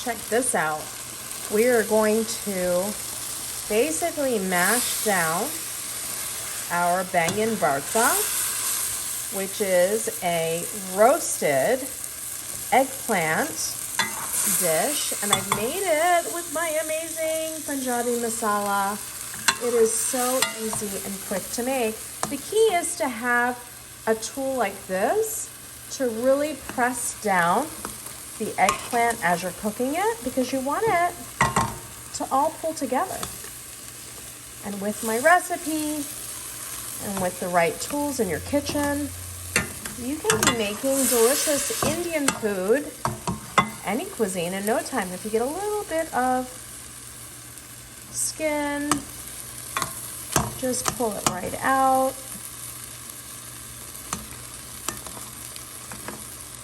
check this out. We are going to basically mash down our Baingan Bharta, which is a roasted eggplant dish, and I've made it with my amazing Punjabi Masala. It is so easy and quick to make. The key is to have a tool like this to really press down the eggplant as you're cooking it, because you want it to all pull together. And with my recipe and with the right tools in your kitchen, you can be making delicious Indian food, any cuisine, in no time. If you get a little bit of skin, just pull it right out.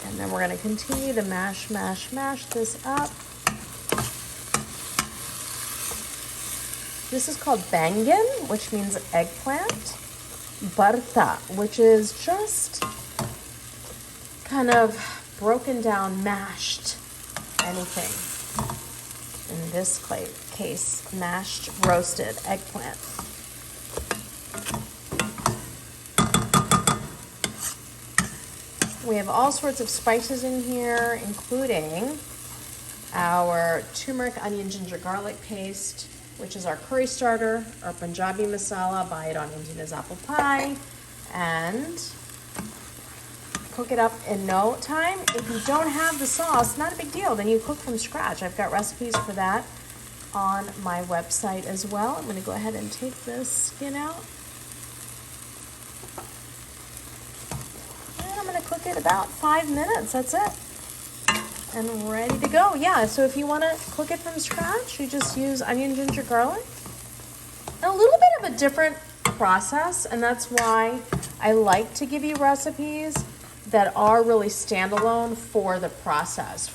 And then we're going to continue to mash this up. This is called Baingan, which means eggplant. Bharta, which is just kind of broken down, mashed anything. In this case, mashed roasted eggplant. We have all sorts of spices in here, including our turmeric, onion, ginger, garlic paste, which is our curry starter, our Punjabi Masala. Buy it on Indian apple pie, and cook it up in no time. If you don't have the sauce, not a big deal. Then you cook from scratch. I've got recipes for that on my website as well. I'm going to go ahead and take this skin out. And I'm going to cook it about 5 minutes. That's it. And ready to go. Yeah, so if you want to cook it from scratch, you just use onion, ginger, garlic. And a little bit of a different process, and that's why I like to give you recipes that are really standalone for the process,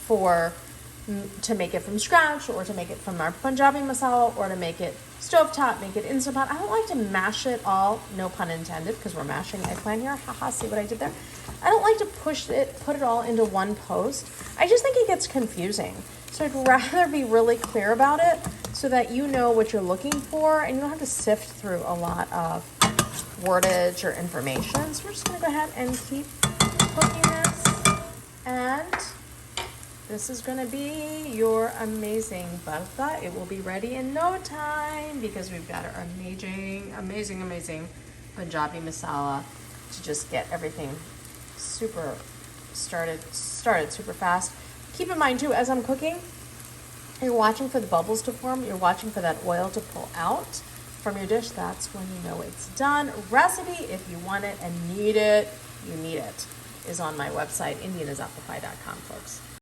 to make it from scratch, or to make it from our Punjabi Masala, or to make it stovetop, make it Instant Pot. I don't like to mash it all, no pun intended, because we're mashing eggplant here. Haha, see what I did there? I don't like to put it all into one post. I just think it gets confusing. So I'd rather be really clear about it so that you know what you're looking for and you don't have to sift through a lot of wordage or information. So we're just gonna go ahead and keep cooking this. And this is gonna be your amazing bharta. It will be ready in no time because we've got our amazing Punjabi Masala to just get everything super started super fast. Keep in mind too, as I'm cooking, you're watching for the bubbles to form. You're watching for that oil to pull out from your dish. That's when you know it's done. Recipe, if you want it and need it, you need it, is on my website, indianasapplepie.com, folks.